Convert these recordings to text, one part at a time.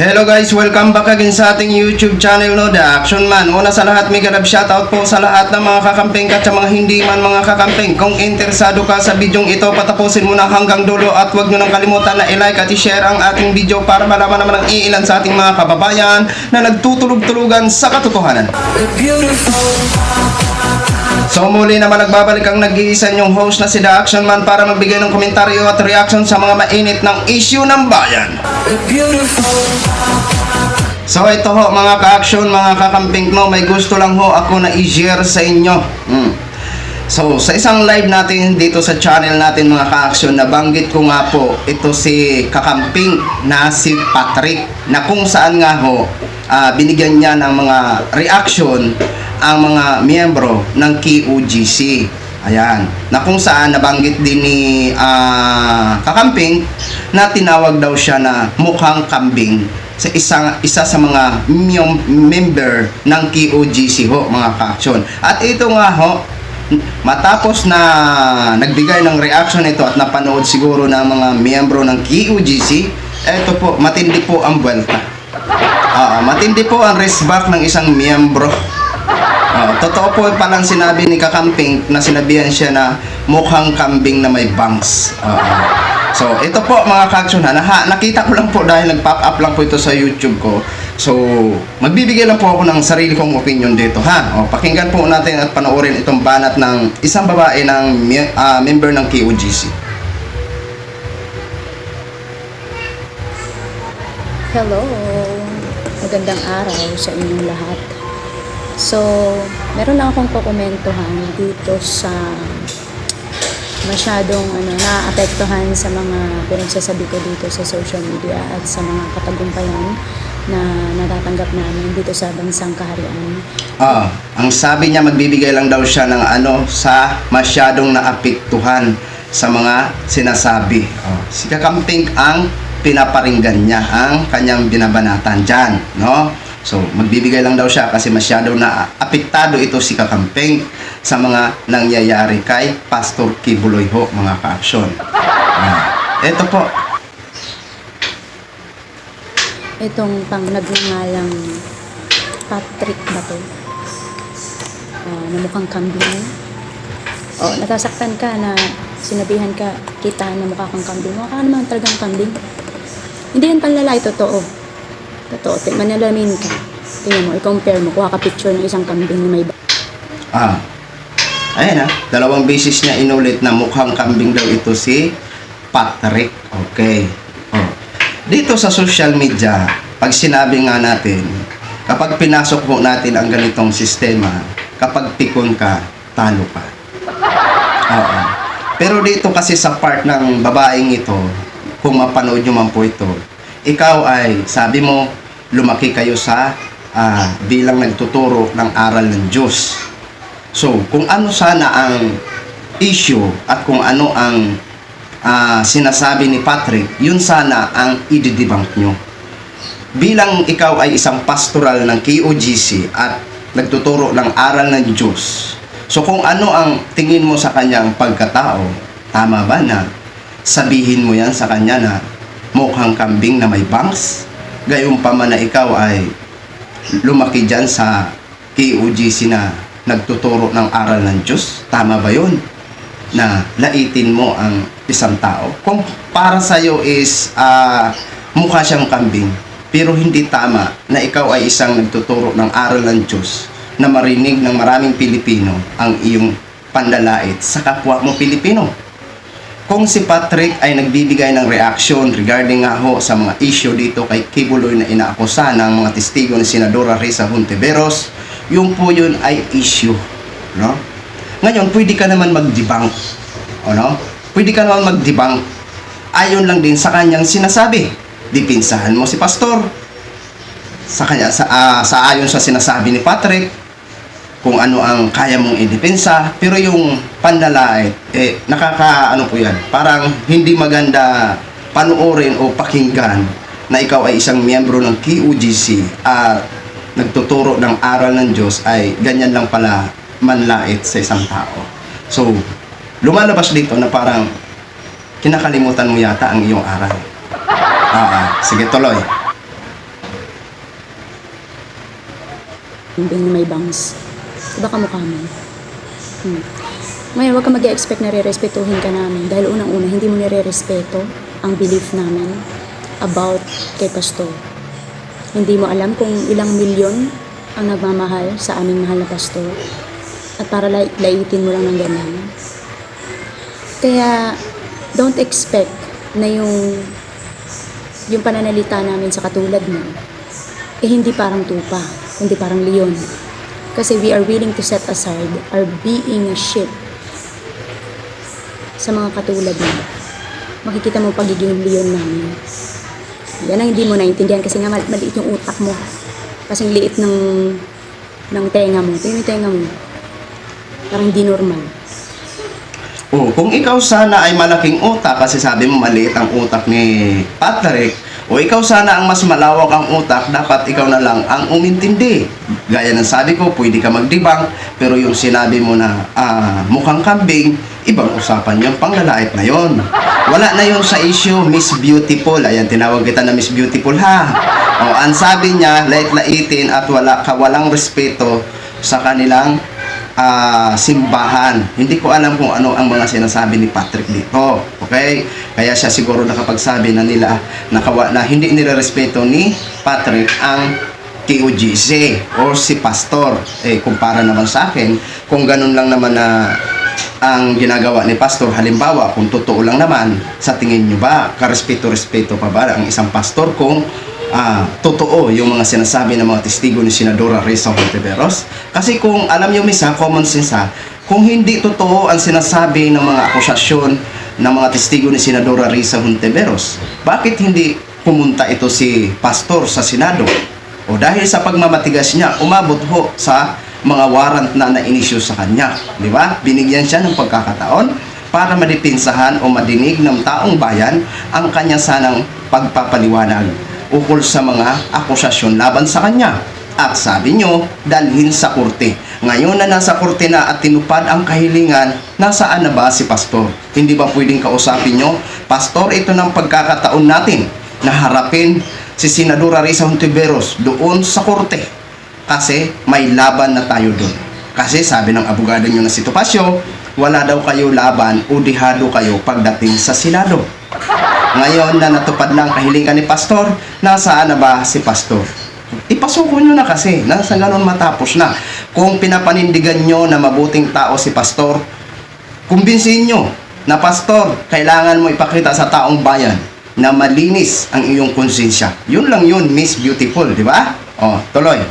Hello guys, welcome back again sa ating YouTube channel, no, The Action Man. Una sa lahat, may ganap shoutout po sa lahat ng mga kakamping at sa mga hindi man mga kakamping. Kung interesado ka sa bidyong ito, patapusin mo na hanggang dulo at huwag nyo nang kalimutan na i-like at i-share ang ating video para malaman naman ang iilan sa ating mga kababayan na nagtutulog-tulugan sa katotohanan. So muli naman nagbabalik ang nag-iisa nyong host na si The Action Man para magbigay ng komentaryo at reaction sa mga mainit ng issue ng bayan. So ito ho mga ka-action, mga kakamping, no, may gusto lang ho ako na i-share sa inyo. So sa isang live natin dito sa channel natin mga ka-action, nabanggit ko nga po ito si kakamping na si Patrick, na kung saan nga ho binigyan niya ng mga reaction ang mga miyembro ng KOGC. Ayan, na kung saan nabanggit din ni kakamping na tinawag daw siya na mukhang kambing sa isa sa mga member ng KOGC ho mga ka-action. At ito nga ho, matapos na nagbigay ng reaction ito at napanood siguro ng mga miyembro ng KOGC, ito po, matindi po ang buwelta. Matindi po ang resback ng isang miyembro. Totoo po palang sinabi ni kakamping na sinabihan siya na mukhang kambing na may bangs. So ito po mga ka-action, nakita ko lang po dahil nag-pop up lang po ito sa YouTube ko. So magbibigay lang po ako ng sarili kong opinion dito ha. Pakinggan po natin at panoorin itong banat ng isang babae ng member ng KOGC. Hello! Magandang araw sa inyong lahat. So, meron lang akong kukomentuhan dito sa masyadong naapektuhan sa mga pinagsasabi ko dito sa social media at sa mga katagumpayan na natatanggap namin dito sa bansang kaharian. Ang sabi niya, magbibigay lang daw siya ng sa masyadong naapektuhan sa mga sinasabi. Si kakamping ang pinaparinggan niya ang kanyang binabanatan dyan, no? So, magbibigay lang daw siya kasi masyado na apektado ito si kakamping sa mga nangyayari kay Pastor Kibuloy ho, mga ka-action. Ito po. Itong pang nagngangalang Patrick ba to? Na mukhang kambing. Natasaktan ka na sinabihan kita na mukha kang kambing. Mukha naman talagang kambing. Hindi yan panlalay, totoo. Totoo, manalamin ka. Tingnan mo, i-compare mo, kuha ka picture ng isang kambing na may ayan dalawang beses niya inulit na mukhang kambing daw ito si Patrick. Okay. Dito sa social media, pag sinabi nga natin, kapag pinasok mo natin ang ganitong sistema, kapag pikon ka, talo ka. Pero dito kasi sa part ng babaeng ito, kung mapanood nyo man po ito, ikaw ay, sabi mo, lumaki kayo sa bilang nagtuturo ng aral ng Diyos. So, kung ano sana ang issue at kung ano ang sinasabi ni Patrick, yun sana ang i-debunk nyo. Bilang ikaw ay isang pastoral ng KOGC at nagtuturo ng aral ng Diyos, so kung ano ang tingin mo sa kanyang pagkatao, tama ba na sabihin mo yan sa kanya na mukhang kambing na may bangs? Gayon pa man na ikaw ay lumaki dyan sa KOGC na nagtuturo ng aral ng Diyos, tama ba yun? Na laitin mo ang isang tao kung para sa'yo is mukha siyang kambing, pero hindi tama na ikaw ay isang nagtuturo ng aral ng Diyos na marinig ng maraming Pilipino ang iyong panlalait sa kapwa mo Pilipino. Kung si Patrick ay nagbibigay ng reaction regarding nga ho sa mga issue dito kay Kibuloy na inaakusa ng mga testigo ni Senadora Risa Hontiveros, yung po yun ay issue, no? Ngayon, pwede ka naman mag-debunk, no? Pwede ka naman mag-debunk ayon lang din sa kanyang sinasabi. Dipinsahan mo si pastor sa kanya, sa ayon sa sinasabi ni Patrick, kung ano ang kaya mong idepensa, pero yung panlalait, po yan, parang hindi maganda panuorin o pakinggan na ikaw ay isang miyembro ng KOGC at nagtuturo ng aral ng Diyos ay ganyan lang pala manlait sa isang tao. So, lumalabas dito na parang kinakalimutan mo yata ang iyong aral. Sige, tuloy. kambing na may bangs. Diba kamukha mo? Ngayon, huwag ka mag-expect na re-respetuhin ka namin dahil unang-una, hindi mo nire-respeto ang belief namin about kay Pastor. Hindi mo alam kung ilang milyon ang nagmamahal sa aming mahal na Pastor at para laitin mo lang ng ganyan. Kaya, don't expect na yung pananalita namin sa katulad mo, hindi parang tupa, hindi parang leon. Kasi we are willing to set aside our being a sheep sa mga katulad mo. Makikita mo pagiging leon namin. Yan ang hindi mo naintindihan kasi nga maliit yung utak mo. Kasi liit ng tenga mo. Tingnan yung tenga mo. Parang hindi normal. Kung ikaw sana ay malaking utak, kasi sabi mo maliit ang utak ni Patrick, o ikaw sana ang mas malawak ang utak, dapat ikaw na lang ang umintindi. Gaya ng sabi ko, pwede ka magdibang, pero yung sinabi mo na mukhang kambing, ibang usapan yung panglalait na yon. Wala na yung sa issue, Miss Beautiful. Ayan, tinawag kita na Miss Beautiful, ha? Ang sabi niya, lait-laitin at walang respeto sa kanilang simbahan. Hindi ko alam kung ano ang mga sinasabi ni Patrick dito. Okay? Kaya siya siguro nakapagsabi na nila na hindi nirerespeto ni Patrick ang KOGC o si Pastor. Kumpara naman sa akin, kung ganun lang naman na ang ginagawa ni Pastor, halimbawa, kung totoo lang naman, sa tingin nyo ba, karespeto-respeto pa ba ang isang pastor kung totoo yung mga sinasabi ng mga testigo ni Senadora Risa Hontiveros? Kasi kung alam nyo misa, common sense kung hindi totoo ang sinasabi ng mga akusasyon ng mga testigo ni Senadora Risa Hontiveros, bakit hindi pumunta ito si Pastor sa Senado? O dahil sa pagmamatigas niya, umabot ho sa mga warrant na na-inisyu sa kanya. Di ba? Binigyan siya ng pagkakataon para madipinsahan o madinig ng taong bayan ang kanya sanang pagpapaliwanag ukol sa mga akusasyon laban sa kanya. At sabi nyo, dalhin sa korte. Ngayon na nasa korte na at tinupad ang kahilingan, nasaan na ba si Pastor? Hindi ba pwedeng kausapin nyo? Pastor, ito ng pagkakataon natin na harapin si Senadora Risa Hontiveros doon sa korte. Kasi may laban na tayo doon. Kasi sabi ng abogado nyo na si Topacio, wala daw kayo laban o dihado kayo pagdating sa Senado. Ngayon na natupad na ang kahilingan ni Pastor, nasaan na ba si Pastor? Ipasuko nyo na kasi, nasa ganon matapos na. Kung pinapanindigan nyo na mabuting tao si Pastor, kumbinsin nyo na Pastor, kailangan mo ipakita sa taong bayan na malinis ang iyong konsensya. Yun lang yun, Miss Beautiful, di ba? Tuloy.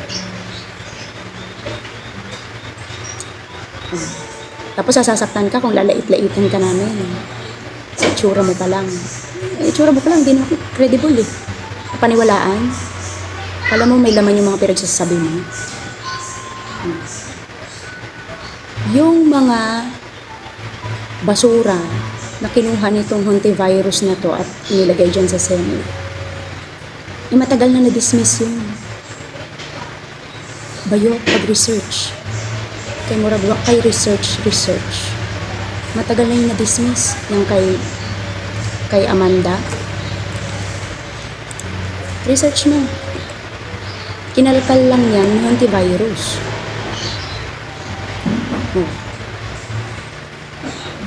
Tapos sasasaktan ka kung lalait-laitin ka namin. Sa itsura mo pa lang. Itsura mo pa lang, hindi naman credible eh. Paniwalaan. Alam mo, may laman yung mga pinagsasabi mo. Yung mga basura na kinuha nitong hantavirus na to at inilagay dyan sa Senate, matagal na na-dismiss yun. Bayot, pag-research. Kay Murabwa, kay research. Matagal na yung na-dismiss. Yung kay Amanda. Research mo. Kinalkal lang yan yung antivirus.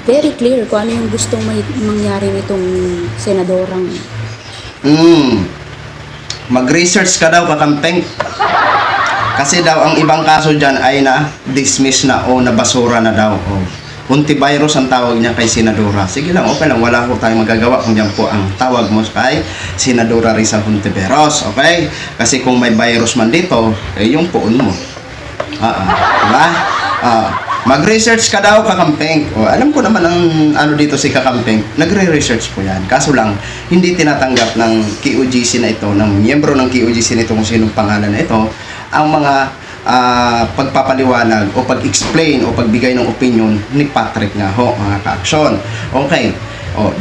Very clear kung ano yung gustong mangyari nitong senadorang. Mag-research ka daw, kakampeng. Kasi daw ang ibang kaso dyan ay na-dismiss na o nabasura na daw. Antivirus ang tawag niya kay Senadora. Sige lang, okay lang. Wala ko tayong magagawa kung yan po ang tawag mo kay Senadora Risa Hontiveros. Okay? Kasi kung may virus man dito, yung poon mo. Diba? Mag-research ka daw, kakampeng. Alam ko naman ang ano dito si kakampeng. Nagre-research po yan. Kaso lang, hindi tinatanggap ng KOGC na ito, ng miyembro ng KOGC nito kung sinong pangalan na ito, ang mga pagpapaliwanag o pag-explain o pagbigay ng opinion ni Patrick nga ho, mga ka-aksyon. Okay.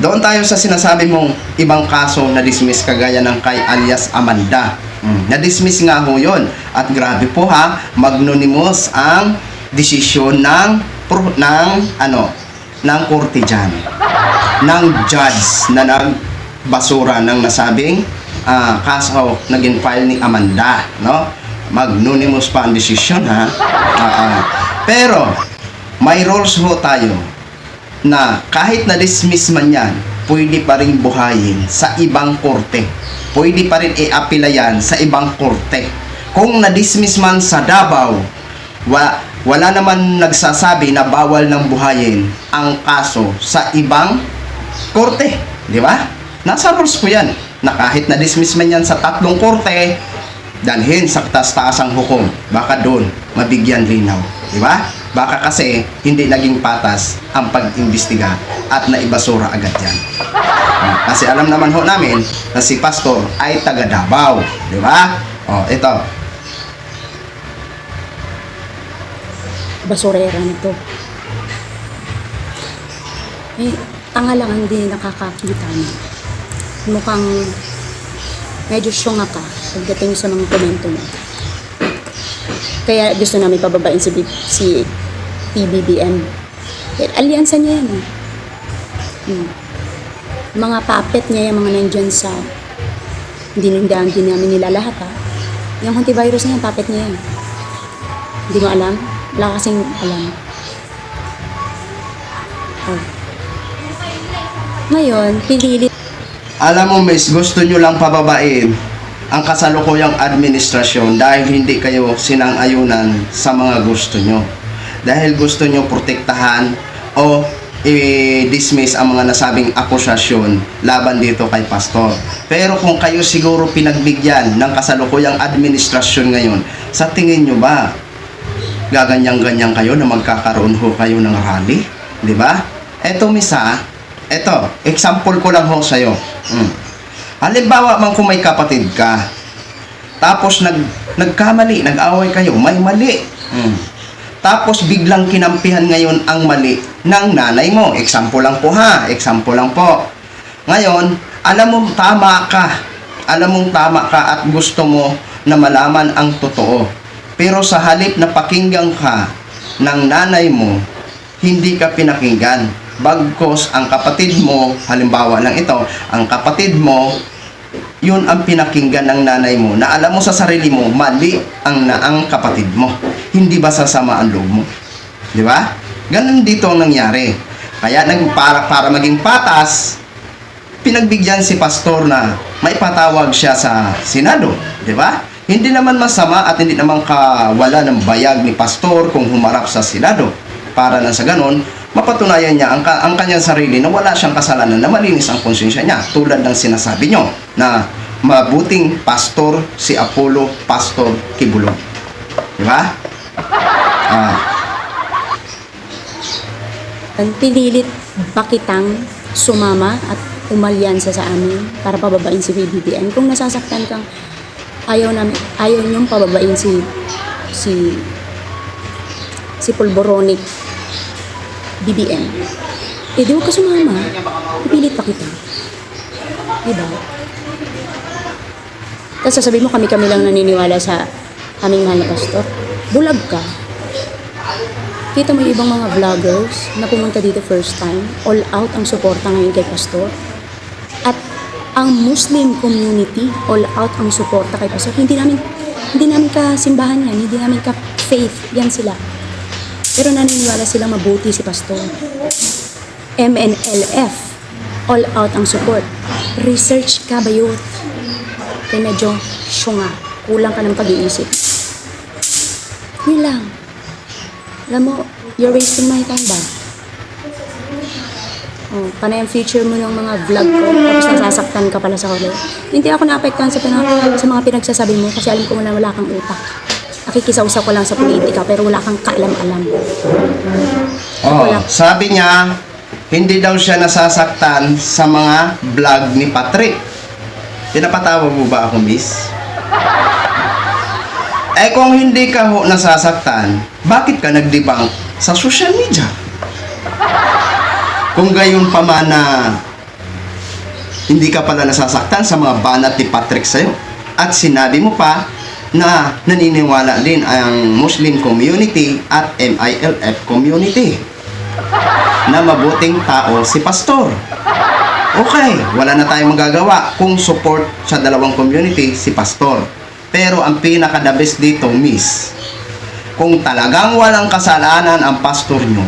Doon tayo sa sinasabi mong ibang kaso na dismiss kagaya ng kay alias Amanda. Na-dismiss nga ho yun. At grabe po ha, magnanimous ang desisyon ng korte dyan. Ng judge na nagbasura ng nasabing kaso naging file ni Amanda, no? magnanimous pa ang desisyon, ha? Pero, may rules ho tayo na kahit na-dismiss man yan, pwede pa rin buhayin sa ibang korte. Pwede pa rin i-apela yan sa ibang korte. Kung na-dismiss man sa Davao, wala naman nagsasabi na bawal ng buhayin ang kaso sa ibang korte. Di ba? Nasa rules po yan na kahit na-dismiss man yan sa 3 korte, dalhin sa taas-taasang hukom. Baka doon mabigyan linaw. Di ba? Baka kasi hindi naging patas ang pag-imbestiga at naibasura agad yan. Kasi alam naman ho namin na si Pastor ay taga Davao. Di ba? Ito. Basurera nito. Eh, tanga lang hindi nakakakita mo. Mukhang medyo syunga ka pagdating sa mga komento mo. Kaya gusto namin pababain si PBBM. Alyansa niya yan. Mga puppet niya, yung mga nandyan sa hindi namin nila lahat, ha. Yung antivirus na yan, puppet niya yan. Hindi mo alam? Wala kasing alam. Ngayon, pinilit. Alam mo, miss, gusto nyo lang pababain ang kasalukuyang administrasyon dahil hindi kayo sinang-ayunan sa mga gusto nyo. Dahil gusto nyo protektahan o i-dismiss ang mga nasabing akusasyon laban dito kay Pastor. Pero kung kayo siguro pinagbigyan ng kasalukuyang administrasyon ngayon, sa tingin nyo ba gaganyang-ganyang kayo na magkakaroon ho kayo ng rally? Di ba? Eto, misa, eto, example ko lang ho sa'yo. Halimbawa man kung may kapatid ka, tapos nagkamali, nag-away kayo, may mali. Tapos biglang kinampihan ngayon ang mali ng nanay mo. Example lang po, ha, example lang po. Ngayon, alam mong tama ka. Alam mong tama ka at gusto mo na malaman ang totoo. Pero sa halip na pakinggan ka ng nanay mo, hindi ka pinakinggan. Bagkos ang kapatid mo, halimbawa lang ito, ang kapatid mo, yun ang pinakinggan ng nanay mo, na alam mo sa sarili mo, mali ang kapatid mo. Hindi ba sasama ang loob mo? Di ba? Ganun dito ang nangyari. Kaya para maging patas, pinagbigyan si Pastor na may patawag siya sa Senado. Di ba? Hindi naman masama at hindi naman kawala ng bayag ni Pastor kung humarap sa Senado. Para na sa ganon, mapatunayan niya ang kanyang sarili na wala siyang kasalanan, na malinis ang konsensya niya. Tulad ng sinasabi nyo na mabuting pastor si Apollo Pastor Kibulog. Di ba? Pinilit ba kitang sumama at umalyansa sa amin para pababain si BBBM? Kung nasasaktan kang ayaw niyong pababain si Pulboronic BBM, di huwag ka sumama. Ipilit pa kita. Diba? Tapos sasabihin mo, kami lang naniniwala sa aming mahal na pastor. Bulag ka. Kita mo yung ibang mga vloggers na pumunta dito first time, all out ang suporta ngayon kay pastor. At ang Muslim community, all out ang suporta kay pastor. Hindi namin kasimbahan yan, hindi namin ka-faith, yan sila. Pero naniniwala silang mabuti si pastor. MNLF, all out ang support. Research ka ba yun? Kaya medyo syunga, kulang ka ng pag-iisip. Yun lang. Alam mo, you're wasting my time ba? Panay ang future mo ng mga vlog ko, tapos nasasaktan ka pala sa huli. Hindi ako naapektuhan sa mga pinagsasabi mo kasi alam ko wala kang utak. Nakikisaw-saw ko lang sa politika pero wala kang kaalam-alam. Sabi niya, hindi daw siya nasasaktan sa mga vlog ni Patrick. Pinapatawa mo ba ako, miss? Kung hindi ka ho nasasaktan, bakit ka nag-debunk sa social media? Kung gayon pa man na hindi ka pala nasasaktan sa mga banat ni Patrick sa'yo, at sinabi mo pa na naniniwala din ang Muslim community at MILF community na mabuting tao si Pastor. Okay, wala na tayong magagawa kung support sa dalawang community si Pastor. Pero ang pinaka-the best dito, miss, kung talagang walang kasalanan ang pastor nyo,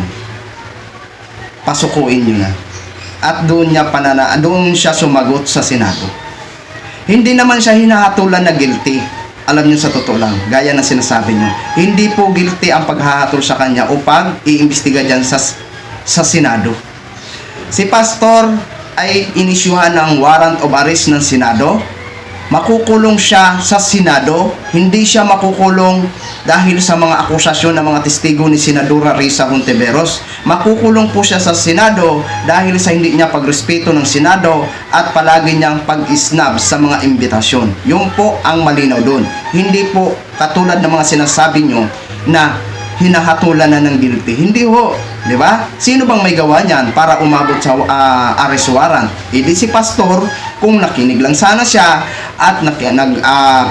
pasukuin nyo na. At doon siya sumagot sa Senado. Hindi naman siya hinahatulan na guilty. Alam niyo sa totoo lang, gaya na sinasabi niyo, hindi po guilty ang paghahatol sa kanya upang iimbestiga dyan sa Senado. Si pastor ay inisyuhan ng warrant of arrest ng Senado. Makukulong siya sa Senado, hindi siya makukulong dahil sa mga akusasyon ng mga testigo ni Senadora Risa Hontiveros. Makukulong po siya sa Senado dahil sa hindi niya pagrespeto ng Senado at palagi niyang pag-isnab sa mga imbitasyon. Yun po ang malinaw doon. Hindi po katulad ng mga sinasabi nyo na hinahatulan na ng guilty. Hindi ho. Di ba? Sino bang may gawa niyan para umabot sa arrest warrant? Hindi si pastor, kung nakinig lang sana siya at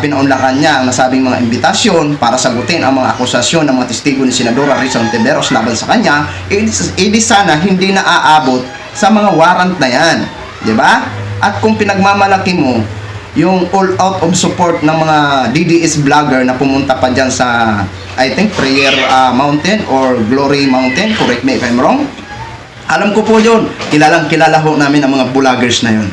pinaunlakan niya ang nasabing mga imbitasyon para sagutin ang mga akusasyon ng mga testigo ni Senadora Risa Hontiveros laban sa kanya, hindi sana hindi na aabot sa mga warrant na yan. Di ba? At kung pinagmamalaki mo yung all out of support ng mga DDS vlogger na pumunta pa dyan sa I think Prayer Mountain or Glory Mountain, correct me if I'm wrong. Alam ko po yun, kilala ho namin ang mga vloggers na yun.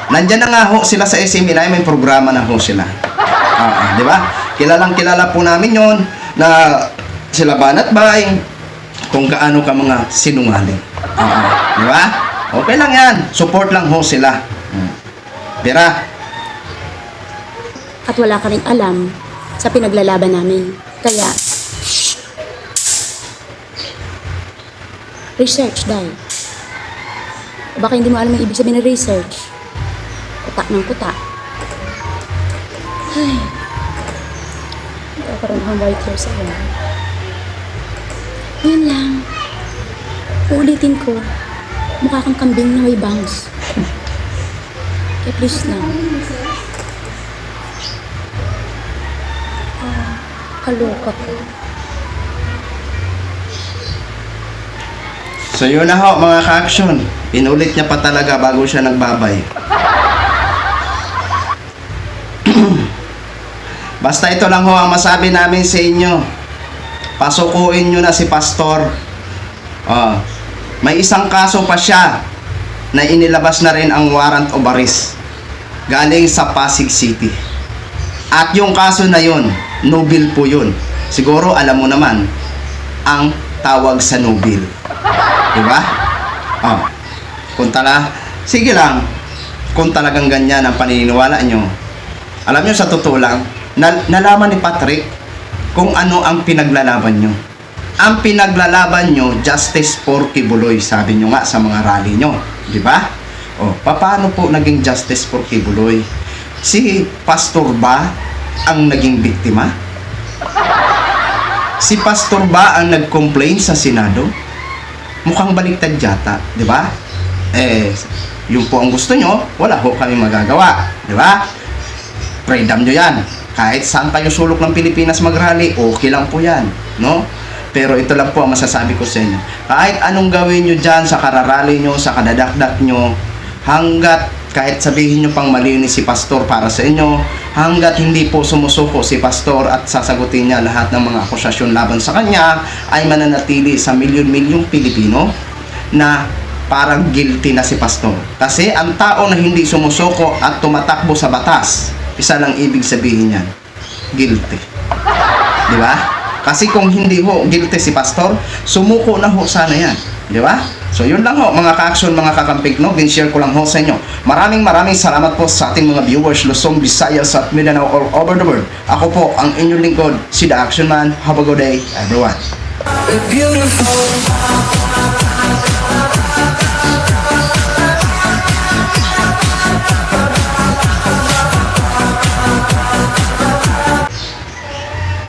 Nandyan na nga ho sila sa SMNI, may programa na ho sila. Di ba? Kilala po namin yun na sila Banat Bay, kung gaano ka mga sinungaling. Di ba? Okay lang yan, support lang ho sila. Pira. At wala ka rin alam sa pinaglalaban namin. Kaya, research dahil. Baka hindi mo alam ang ibig sabihin ng research. Kuta ng kuta. Ay. Nagkakaroon akong white hair sa akin. Yun lang. Uulitin ko. Mukha kang kambing na may bangs. Kaya please na. Kaloka ko. So yun na ho mga ka-action. Inulit niya pa talaga bago siya nagbabay. Basta ito lang ho ang masabi namin sa inyo. Pasukuin nyo na si pastor. May isang kaso pa siya na inilabas na rin ang warrant of arrest galing sa Pasig City. At yung kaso na yun, Nobel po yun. Siguro alam mo naman ang tawag sa Nobel. Diba? Sige lang, kung talagang ganyan ang paniniwala nyo. Alam nyo, sa totoo lang, nalaman ni Patrick kung ano ang pinaglalaban nyo. Ang pinaglalaban nyo, justice for Kibuloy, sabi nyo nga sa mga rally nyo. Diba? Paano po naging justice for Kibuloy? Si pastor ba ang naging biktima? Si pastor ba ang nag-complain sa Senado? Mukhang baliktad yata, di ba? Yung po ang gusto nyo, wala ho kami magagawa, di ba? Freedom nyo yan. Kahit saan kayo sulok ng Pilipinas mag-rally, okay lang po yan, no? Pero ito lang po ang masasabi ko sa inyo. Kahit anong gawin nyo dyan sa kararally nyo, sa kadadakdak nyo, hanggat kahit sabihin nyo pang malinis si pastor para sa inyo, hanggat hindi po sumusuko si pastor at sasagutin niya lahat ng mga akusasyon laban sa kanya, ay mananatili sa milyon-milyong Pilipino na parang guilty na si pastor. Kasi ang tao na hindi sumusuko at tumatakbo sa batas, isa lang ibig sabihin niyan, guilty. Di ba? Kasi kung hindi ho guilty si pastor, sumuko na ho sana yan. Di ba? So yun lang ho mga ka-action, mga kakampig, no? Din-share ko lang ho sa inyo. Maraming salamat po sa ating mga viewers, Luzon, Visayas at Mindanao all over the world. Ako po ang inyong lingkod, si The Action Man. Have a good day, everyone. Beautiful.